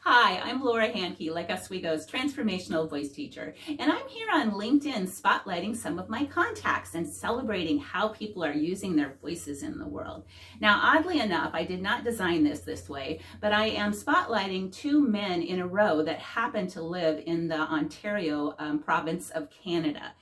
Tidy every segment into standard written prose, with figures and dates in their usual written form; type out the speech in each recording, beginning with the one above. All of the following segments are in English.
Hi, I'm Laura Handke, like Oswego's transformational voice teacher, and I'm here on LinkedIn spotlighting some of my contacts and celebrating how people are using their voices in the world. Now, oddly enough, I did not design this way, but I am spotlighting two men in a row that happen to live in the Ontario province of Canada.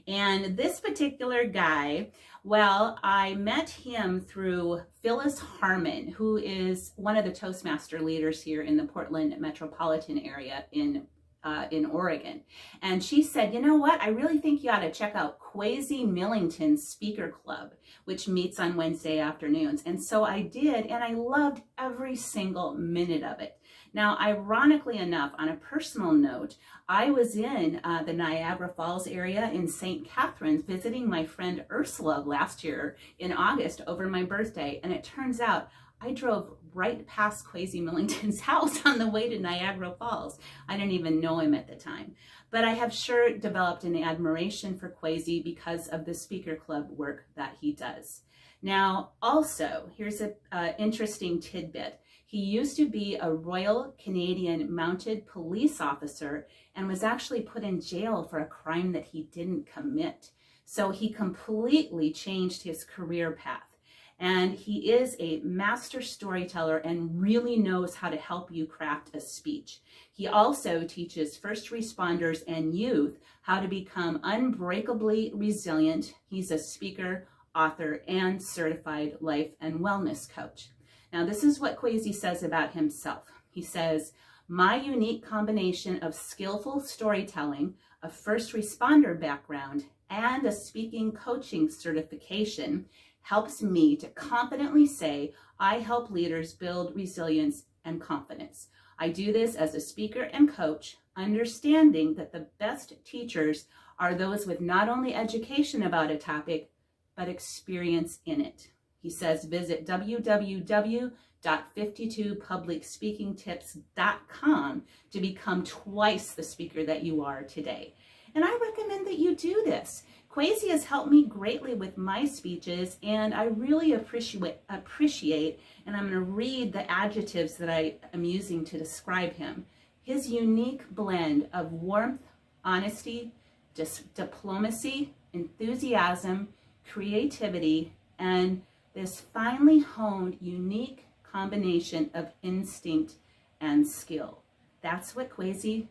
And this particular guy, well, I met him through Phyllis Harmon, who is one of the Toastmaster leaders here in the Portland metropolitan area in Oregon. And she said, you know what, I really think you ought to check out Kwesi Millington's Speaker Club, which meets on Wednesday afternoons. And so I did, and I loved every single minute of it. Now, ironically enough, on a personal note, I was in the Niagara Falls area in St. Catharines visiting my friend Ursula last year in August over my birthday, and it turns out I drove right past Kwesi Millington's house on the way to Niagara Falls. I didn't even know him at the time. But I have sure developed an admiration for Kwesi because of the Speaker Club work that he does. Now, also, here's an interesting tidbit. He used to be a Royal Canadian Mounted Police officer and was actually put in jail for a crime that he didn't commit. So he completely changed his career path. And he is a master storyteller and really knows how to help you craft a speech. He also teaches first responders and youth how to become unbreakably resilient. He's a speaker, author, and certified life and wellness coach. Now, this is what Kwesi says about himself. He says, my unique combination of skillful storytelling, a first responder background, and a speaking coaching certification helps me to confidently say I help leaders build resilience and confidence. I do this as a speaker and coach, understanding that the best teachers are those with not only education about a topic, but experience in it. He says, visit www.52publicspeakingtips.com to become twice the speaker that you are today. And I recommend that you do this. Kwesi has helped me greatly with my speeches, and I really appreciate, and I'm going to read the adjectives that I am using to describe him. His unique blend of warmth, honesty, diplomacy, enthusiasm, creativity, and this finely honed, unique combination of instinct and skill. That's what Kwesi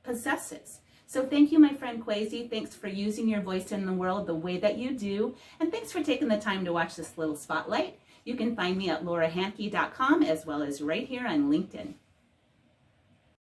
possesses. So thank you, my friend Kwesi. Thanks for using your voice in the world the way that you do. And thanks for taking the time to watch this little spotlight. You can find me at laurahandke.com as well as right here on LinkedIn.